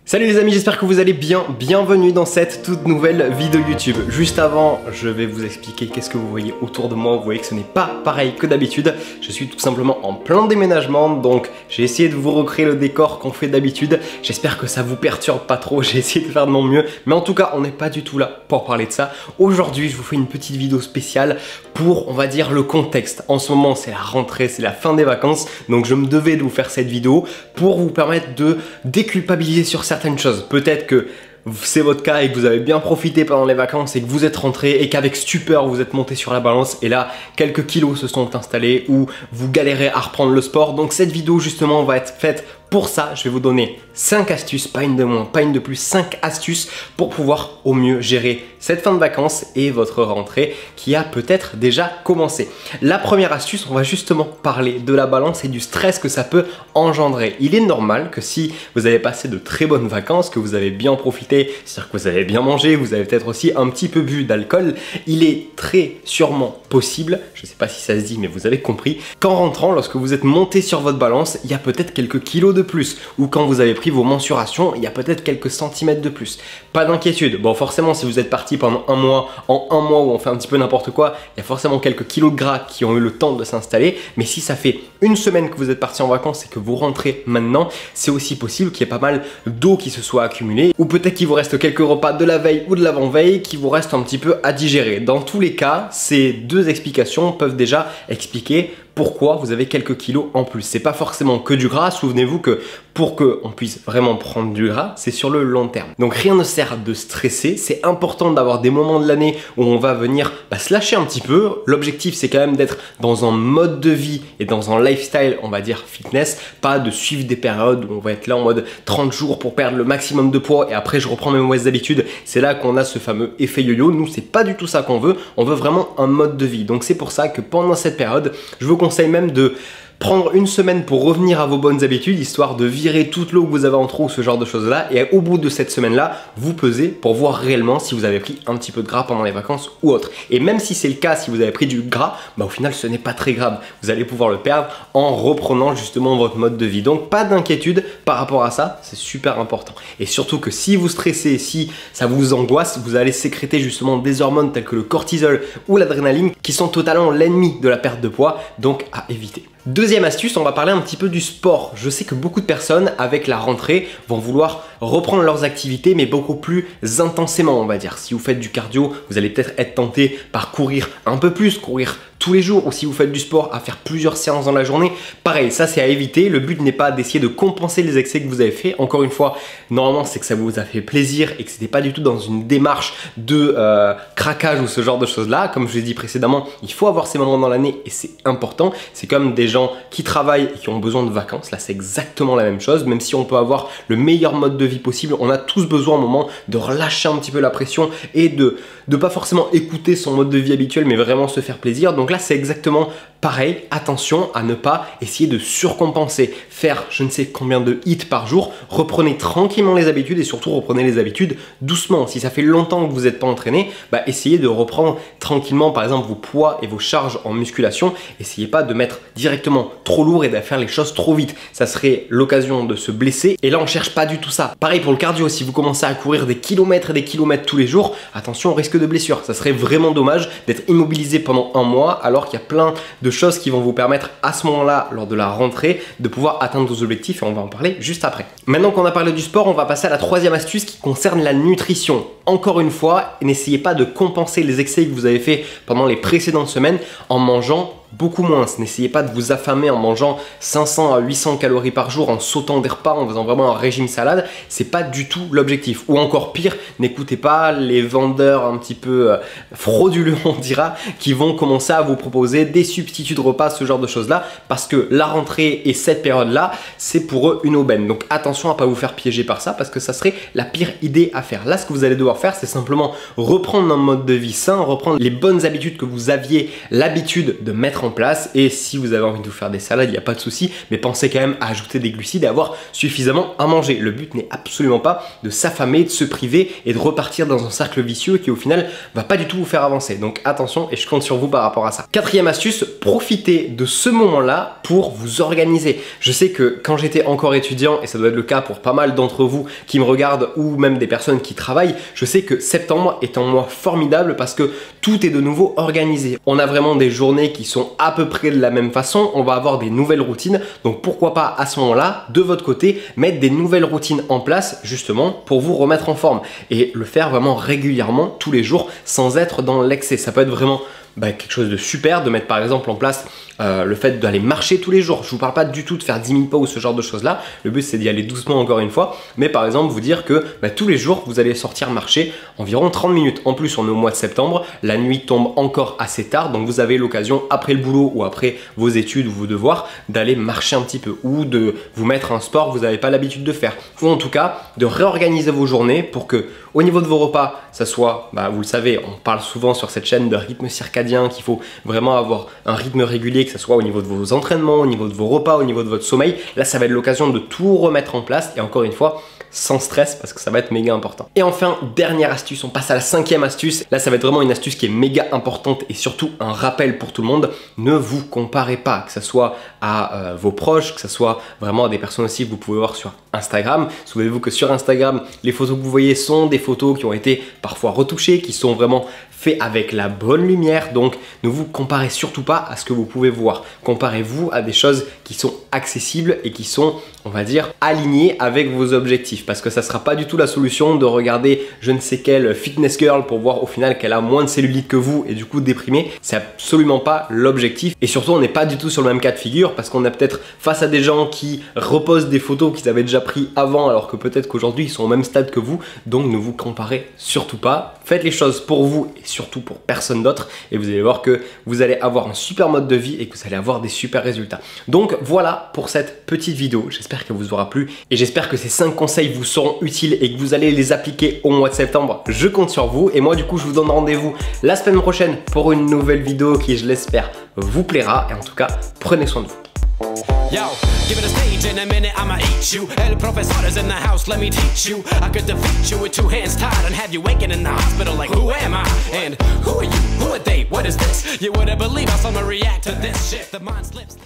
Salut les amis, j'espère que vous allez bien, bienvenue dans cette toute nouvelle vidéo YouTube. Juste avant, je vais vous expliquer qu'est-ce que vous voyez autour de moi. Vous voyez que ce n'est pas pareil que d'habitude. Je suis tout simplement en plein déménagement, donc j'ai essayé de vous recréer le décor qu'on fait d'habitude. J'espère que ça vous perturbe pas trop, j'ai essayé de faire de mon mieux. Mais en tout cas, on n'est pas du tout là pour parler de ça. Aujourd'hui, je vous fais une petite vidéo spéciale pour, on va dire, le contexte. En ce moment, c'est la rentrée, c'est la fin des vacances, donc je me devais de vous faire cette vidéo pour vous permettre de déculpabiliser sur certaines choses. Peut-être que c'est votre cas et que vous avez bien profité pendant les vacances et que vous êtes rentré et qu'avec stupeur vous êtes monté sur la balance et là quelques kilos se sont installés ou vous galérez à reprendre le sport. Donc cette vidéo justement va être faite pour ça. Je vais vous donner 5 astuces, pas une de moins, pas une de plus, 5 astuces pour pouvoir au mieux gérer cette fin de vacances et votre rentrée qui a peut-être déjà commencé. La première astuce, on va justement parler de la balance et du stress que ça peut engendrer. Il est normal que si vous avez passé de très bonnes vacances, que vous avez bien profité, c'est-à-dire que vous avez bien mangé, vous avez peut-être aussi un petit peu bu d'alcool, il est très sûrement possible, je ne sais pas si ça se dit mais vous avez compris, qu'en rentrant, lorsque vous êtes monté sur votre balance, il y a peut-être quelques kilos de plus, ou quand vous avez pris vos mensurations, il y a peut-être quelques centimètres de plus. Pas d'inquiétude, bon forcément si vous êtes parti pendant un mois, en un mois où on fait un petit peu n'importe quoi, il y a forcément quelques kilos de gras qui ont eu le temps de s'installer, mais si ça fait une semaine que vous êtes parti en vacances et que vous rentrez maintenant, c'est aussi possible qu'il y ait pas mal d'eau qui se soit accumulée, ou peut-être qu'il vous reste quelques repas de la veille ou de l'avant-veille qui vous restent un petit peu à digérer. Dans tous les cas, ces deux explications peuvent déjà expliquer pourquoi vous avez quelques kilos en plus. C'est pas forcément que du gras, souvenez-vous que pour qu'on puisse vraiment prendre du gras, c'est sur le long terme. Donc rien ne sert de stresser, c'est important d'avoir des moments de l'année où on va venir se lâcher un petit peu. L'objectif c'est quand même d'être dans un mode de vie et dans un lifestyle, on va dire fitness, pas de suivre des périodes où on va être là en mode 30 jours pour perdre le maximum de poids et après je reprends mes mauvaises habitudes. C'est là qu'on a ce fameux effet yo-yo. Nous c'est pas du tout ça qu'on veut, on veut vraiment un mode de vie. Donc c'est pour ça que pendant cette période, je vous conseille même de prendre une semaine pour revenir à vos bonnes habitudes, histoire de virer toute l'eau que vous avez en trop, ce genre de choses là, et au bout de cette semaine là, vous pesez pour voir réellement si vous avez pris un petit peu de gras pendant les vacances ou autre. Et même si c'est le cas, si vous avez pris du gras, au final ce n'est pas très grave, vous allez pouvoir le perdre en reprenant justement votre mode de vie. Donc pas d'inquiétude par rapport à ça, c'est super important. Et surtout que si vous stressez, si ça vous angoisse, vous allez sécréter justement des hormones telles que le cortisol ou l'adrénaline qui sont totalement l'ennemi de la perte de poids, donc à éviter. Deuxième astuce, on va parler un petit peu du sport. Je sais que beaucoup de personnes, avec la rentrée, vont vouloir reprendre leurs activités, mais beaucoup plus intensément, on va dire. Si vous faites du cardio, vous allez peut-être être tenté par courir un peu plus, courir tous les jours, ou si vous faites du sport, à faire plusieurs séances dans la journée. Pareil, ça c'est à éviter. Le but n'est pas d'essayer de compenser les excès que vous avez fait. Encore une fois, normalement c'est que ça vous a fait plaisir et que c'était pas du tout dans une démarche de craquage ou ce genre de choses là. Comme je l'ai dit précédemment, il faut avoir ces moments dans l'année et c'est important. C'est comme des gens qui travaillent et qui ont besoin de vacances. Là c'est exactement la même chose. Même si on peut avoir le meilleur mode de vie possible, on a tous besoin à un moment de relâcher un petit peu la pression et de pas forcément écouter son mode de vie habituel, mais vraiment se faire plaisir. Donc là c'est exactement pareil, attention à ne pas essayer de surcompenser, faire je ne sais combien de hits par jour, reprenez tranquillement les habitudes et surtout reprenez les habitudes doucement. Si ça fait longtemps que vous n'êtes pas entraîné, essayez de reprendre tranquillement par exemple vos poids et vos charges en musculation, essayez pas de mettre directement trop lourd et de faire les choses trop vite, ça serait l'occasion de se blesser et là on cherche pas du tout ça. Pareil pour le cardio, si vous commencez à courir des kilomètres et des kilomètres tous les jours, attention au risque de blessure, ça serait vraiment dommage d'être immobilisé pendant un mois alors qu'il y a plein de choses qui vont vous permettre à ce moment-là, lors de la rentrée, de pouvoir atteindre vos objectifs et on va en parler juste après. Maintenant qu'on a parlé du sport, on va passer à la troisième astuce qui concerne la nutrition. Encore une fois, n'essayez pas de compenser les excès que vous avez fait pendant les précédentes semaines en mangeant beaucoup moins. N'essayez pas de vous affamer en mangeant 500 à 800 calories par jour, en sautant des repas, en faisant vraiment un régime salade. C'est pas du tout l'objectif. Ou encore pire, n'écoutez pas les vendeurs un petit peu frauduleux, on dira, qui vont commencer à vous proposer des substituts de repas, ce genre de choses-là, parce que la rentrée et cette période-là, c'est pour eux une aubaine. Donc attention à pas vous faire piéger par ça, parce que ça serait la pire idée à faire. Là, ce que vous allez devoir faire, c'est simplement reprendre un mode de vie sain, reprendre les bonnes habitudes que vous aviez l'habitude de mettre mettre en place. Et si vous avez envie de vous faire des salades, il n'y a pas de souci, mais pensez quand même à ajouter des glucides et avoir suffisamment à manger. Le but n'est absolument pas de s'affamer, de se priver et de repartir dans un cercle vicieux qui au final va pas du tout vous faire avancer. Donc attention, et je compte sur vous par rapport à ça. Quatrième astuce, profitez de ce moment-là pour vous organiser. Je sais que quand j'étais encore étudiant, et ça doit être le cas pour pas mal d'entre vous qui me regardent ou même des personnes qui travaillent, je sais que septembre est un mois formidable parce que tout est de nouveau organisé. On a vraiment des journées qui sont à peu près de la même façon, on va avoir des nouvelles routines, donc pourquoi pas à ce moment-là, de votre côté, mettre des nouvelles routines en place justement pour vous remettre en forme et le faire vraiment régulièrement tous les jours sans être dans l'excès. Ça peut être vraiment quelque chose de super de mettre par exemple en place le fait d'aller marcher tous les jours. Je vous parle pas du tout de faire 10 000 pas ou ce genre de choses là, le but c'est d'y aller doucement encore une fois, mais par exemple vous dire que tous les jours vous allez sortir marcher environ 30 minutes. En plus on est au mois de septembre, la nuit tombe encore assez tard, donc vous avez l'occasion après le boulot ou après vos études ou vos devoirs d'aller marcher un petit peu ou de vous mettre un sport que vous n'avez pas l'habitude de faire, ou en tout cas de réorganiser vos journées pour que au niveau de vos repas, ça soit, vous le savez, on parle souvent sur cette chaîne de rythme circadien, qu'il faut vraiment avoir un rythme régulier, que ce soit au niveau de vos entraînements, au niveau de vos repas, au niveau de votre sommeil. Là, ça va être l'occasion de tout remettre en place et encore une fois, sans stress parce que ça va être méga important. Et enfin, dernière astuce, on passe à la cinquième astuce. Là, ça va être vraiment une astuce qui est méga importante et surtout un rappel pour tout le monde. Ne vous comparez pas, que ce soit à vos proches, que ce soit vraiment à des personnes aussi que vous pouvez voir sur Instagram. Souvenez-vous que sur Instagram, les photos que vous voyez sont des photos qui ont été parfois retouchées, qui sont vraiment faites avec la bonne lumière. Donc, ne vous comparez surtout pas à ce que vous pouvez voir. Comparez-vous à des choses qui sont accessibles et qui sont, on va dire, alignées avec vos objectifs. Parce que ça ne sera pas du tout la solution de regarder je ne sais quelle fitness girl pour voir au final qu'elle a moins de cellulite que vous et du coup déprimée. C'est absolument pas l'objectif. Et surtout, on n'est pas du tout sur le même cas de figure parce qu'on est peut-être face à des gens qui repostent des photos qu'ils avaient déjà pris avant alors que peut-être qu'aujourd'hui ils sont au même stade que vous. Donc ne vous comparez surtout pas. Faites les choses pour vous et surtout pour personne d'autre et vous allez voir que vous allez avoir un super mode de vie et que vous allez avoir des super résultats. Donc voilà pour cette petite vidéo. J'espère qu'elle vous aura plu et j'espère que ces 5 conseils vous seront utiles et que vous allez les appliquer au mois de septembre. Je compte sur vous et moi du coup je vous donne rendez-vous la semaine prochaine pour une nouvelle vidéo qui, je l'espère, vous plaira et en tout cas prenez soin de vous. Yo, give it a stage in a minute, I'ma eat you. El professor is in the house, let me teach you. I could defeat you with 2 hands tied and have you waking in the hospital like, who am I? And who are you? Who are they? What is this? You wouldn't believe how someone react to this shit. The mind slips.